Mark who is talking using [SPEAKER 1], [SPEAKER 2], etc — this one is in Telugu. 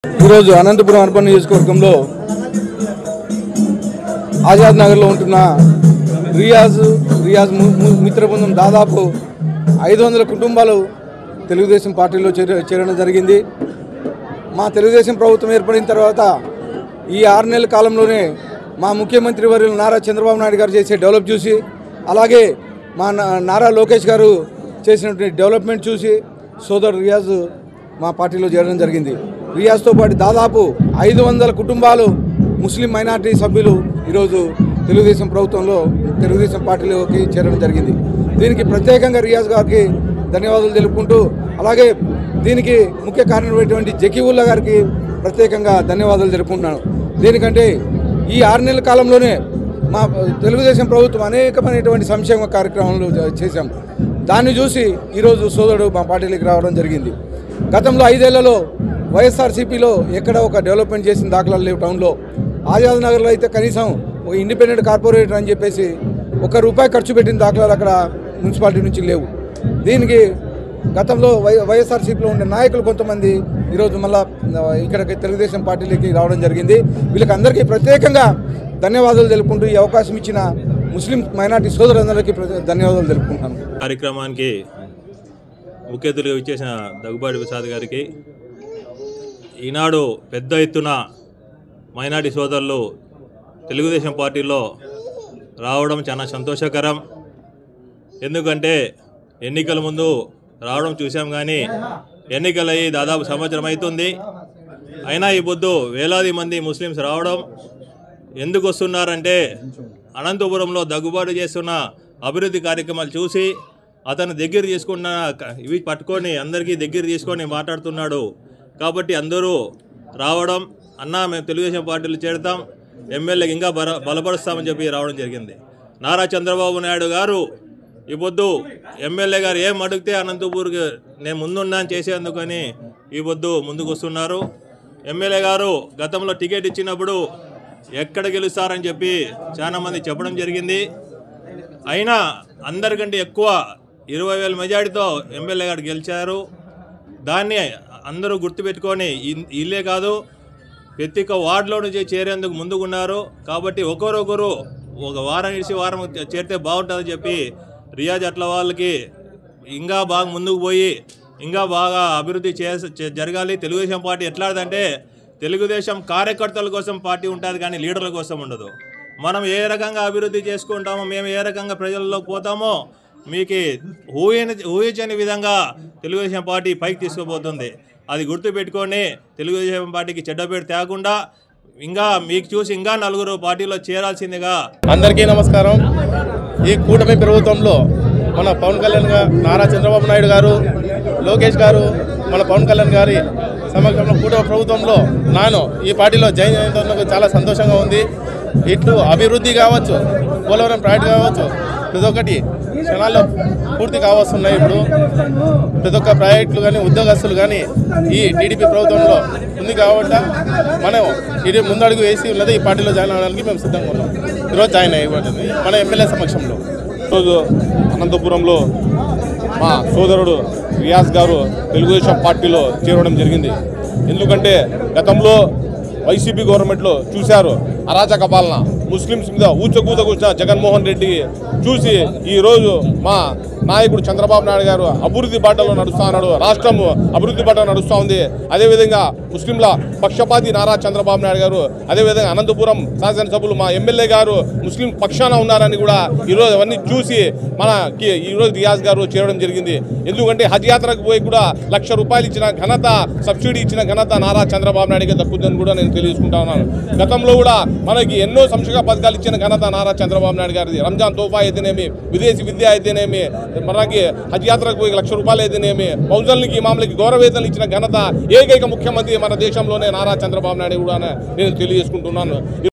[SPEAKER 1] ఈరోజు అనంతపురం అర్బన్ నియోజకవర్గంలో ఆజాద్ నగర్లో ఉంటున్న రియాజ్ మిత్ర బృందం దాదాపు 500 కుటుంబాలు తెలుగుదేశం పార్టీలో చేరడం జరిగింది. మా తెలుగుదేశం ప్రభుత్వం ఏర్పడిన తర్వాత ఈ 6 నెలల కాలంలోనే మా ముఖ్యమంత్రి వర్యులు నారా చంద్రబాబు నాయుడు గారు చేసే డెవలప్ చూసి, అలాగే మా నారా లోకేష్ గారు చేసినటువంటి డెవలప్మెంట్ చూసి సోదరు రియాజ్ మా పార్టీలో చేరడం జరిగింది. రియాజ్తో పాటు దాదాపు 500 కుటుంబాలు ముస్లిం మైనార్టీ సభ్యులు ఈరోజు తెలుగుదేశం ప్రభుత్వంలో తెలుగుదేశం పార్టీలోకి చేరడం జరిగింది. దీనికి ప్రత్యేకంగా రియాజ్ గారికి ధన్యవాదాలు తెలుపుకుంటూ, అలాగే దీనికి ముఖ్య కారణమైనటువంటి జకీవుల్లా గారికి ప్రత్యేకంగా ధన్యవాదాలు తెలుపుకుంటున్నాను. దేనికంటే ఈ 6 నెలల కాలంలోనే మా తెలుగుదేశం ప్రభుత్వం అనేకమైనటువంటి సంక్షేమ కార్యక్రమాలు చేశాం. దాన్ని చూసి ఈరోజు సోదరుడు మా పార్టీలోకి రావడం జరిగింది. గతంలో 5 ఏళ్లలో వైఎస్ఆర్సీపీలో ఎక్కడ ఒక డెవలప్మెంట్ చేసిన దాఖలాలు లేవు. టౌన్లో ఆజాద్ నగర్లో అయితే కనీసం ఒక ఇండిపెండెంట్ కార్పొరేటర్ అని చెప్పేసి ₹1 ఖర్చు పెట్టిన దాఖలాలు అక్కడ మున్సిపాలిటీ నుంచి లేవు. దీనికి గతంలో వైఎస్ఆర్సీపీలో ఉండే నాయకులు కొంతమంది ఈరోజు మళ్ళా ఇక్కడికి తెలుగుదేశం పార్టీలోకి రావడం జరిగింది. వీళ్ళకి అందరికీ ప్రత్యేకంగా ధన్యవాదాలు తెలుపుకుంటూ ఈ అవకాశం ఇచ్చిన ముస్లిం మైనార్టీ సోదరులందరికీ ధన్యవాదాలు తెలుపుకుంటాను.
[SPEAKER 2] కార్యక్రమానికి ముఖ్య అతిథిగా ఇచ్చేసిన దగ్గుబాటి ప్రసాద్ గారికి, ఈనాడు పెద్ద ఎత్తున మైనార్టీ సోదరులు తెలుగుదేశం పార్టీలో రావడం చాలా సంతోషకరం. ఎందుకంటే ఎన్నికల ముందు రావడం చూసాం, కానీ ఎన్నికలయ్యి దాదాపు సంవత్సరం అవుతుంది. అయినా ఈ పొద్దు వేలాది మంది ముస్లిమ్స్ రావడం ఎందుకు వస్తున్నారంటే, అనంతపురంలో దగ్గుబాటు చేస్తున్న అభివృద్ధి కార్యక్రమాలు చూసి అతను దగ్గర తీసుకున్న ఇవి పట్టుకొని అందరికీ దగ్గర తీసుకొని మాట్లాడుతున్నాడు. కాబట్టి అందరూ రావడం, అన్నా మేము తెలుగుదేశం పార్టీలో చేరుతాం, ఎమ్మెల్యేకి ఇంకా బలపరుస్తామని చెప్పి రావడం జరిగింది. నారా చంద్రబాబు నాయుడు గారు ఈ పొద్దు ఎమ్మెల్యే గారు ఏం అడిగితే అనంతపూర్కి నేను ముందున్నాను చేసేందుకని ఈ పొద్దు ముందుకు వస్తున్నారు. ఎమ్మెల్యే గారు గతంలో టికెట్ ఇచ్చినప్పుడు ఎక్కడ గెలుస్తారని చెప్పి చాలామంది చెప్పడం జరిగింది. అయినా అందరికంటే ఎక్కువ 20,000 మెజార్టీతో ఎమ్మెల్యే గారు గెలిచారు. దాన్ని అందరూ గుర్తుపెట్టుకొని ఇల్లే కాదు ప్రతి ఒక్క వార్డులో నుంచి చేరేందుకు ముందుకున్నారు. కాబట్టి ఒకరొకరు ఒక వారం ఇచ్చి వారం చేరితే బాగుంటుందని చెప్పి రియాజ్ అట్ల వాళ్ళకి ఇంకా బాగా ముందుకు పోయి ఇంకా బాగా అభివృద్ధి జరగాలి. తెలుగుదేశం పార్టీ ఎట్లాంటిదంటే తెలుగుదేశం కార్యకర్తల కోసం పార్టీ ఉంటుంది, కానీ లీడర్ల కోసం ఉండదు. మనం ఏ రకంగా అభివృద్ధి చేసుకుంటామో, మేము ఏ రకంగా ప్రజల్లోకి పోతామో మీకు ఊహించని విధంగా తెలుగుదేశం పార్టీ పైకి తీసుకుపోతుంది. అది గుర్తుపెట్టుకొని తెలుగుదేశం పార్టీకి చెడ్డ పేరు తేకుండా ఇంకా మీకు చూసి ఇంకా 4 పార్టీలో చేరాల్సిందిగా.
[SPEAKER 3] అందరికీ నమస్కారం. ఈ కూటమి ప్రభుత్వంలో మన పవన్ కళ్యాణ్ గారు, నారా చంద్రబాబు నాయుడు గారు, లోకేష్ గారు, మన పవన్ కళ్యాణ్ గారి సమక్షంలో కూటమి ప్రభుత్వంలో నాను ఈ పార్టీలో జాయిన్ అయినందుకు చాలా సంతోషంగా ఉంది. ఇట్లు అభివృద్ధి కావచ్చు, పోలవరం ప్రాజెక్టు కావచ్చు, ప్రతి ఒక్కటి క్షణాల్లో పూర్తి కావస్తున్నాయి. ఇప్పుడు ప్రతి ఒక్క ప్రాజెక్టులు కానీ ఉద్యోగస్తులు కానీ ఈ టీడీపీ ప్రభుత్వంలో ఉంది కాబట్టి మనం ఇది ముందడుగు వేసి ఉన్నది. ఈ పార్టీలో జాయిన్ అవ్వడానికి మేము సిద్ధంగా ఉన్నాం. ఈరోజు జాయిన్ అయ్యబడింది మన ఎమ్మెల్యే సమక్షంలో.
[SPEAKER 4] ఈరోజు అనంతపురంలో మా సోదరుడు రియాజ్ గారు తెలుగుదేశం పార్టీలో చేరడం జరిగింది. ఎందుకంటే గతంలో వైసీపీ గవర్నమెంట్లో చూశారు అరాచక పాలన, ముస్లిమ్స్ మీద ఊచకూత కూర్చిన జగన్మోహన్ రెడ్డి చూసి ఈరోజు మా నాయకుడు చంద్రబాబు నాయుడు గారు అభివృద్ధి బాటలో నడుస్తూ ఉన్నాడు. రాష్ట్రం అభివృద్ధి బాటలో నడుస్తూ ఉంది. అదేవిధంగా ముస్లింల పక్షపాతి నారా చంద్రబాబు నాయుడు గారు, అదేవిధంగా అనంతపురం శాసనసభ్యులు మా ఎమ్మెల్యే గారు ముస్లిం పక్షాన ఉన్నారని కూడా ఈరోజు అవన్నీ చూసి మనకి ఈరోజు రియాజ్ గారు చేరడం జరిగింది. ఎందుకంటే హజ్ యాత్రకు పోయి కూడా ₹1,00,000 ఇచ్చిన ఘనత, సబ్సిడీ ఇచ్చిన ఘనత నారా చంద్రబాబు నాయుడుకి దక్కుతుందని కూడా నేను తెలియజేసుకుంటా ఉన్నాను. గతంలో కూడా మనకి ఎన్నో సంక్షేమ పథకాలు ఇచ్చిన ఘనత నారా చంద్రబాబు నాయుడు గారిది. రంజాన్ తోఫా అయితేనేమి, విదేశీ విద్య అయితేనేమి, మనకి హజ్ యాత్రకు పోయి ₹1,00,000 అయితేనేమి, మౌజన్లకి మామూలకి గౌరవేతలు ఇచ్చిన ఘనత ఏకైక ముఖ్యమంత్రి మన దేశంలోనే నారా చంద్రబాబు నాయుడు కూడా నేను తెలియజేసుకుంటున్నాను.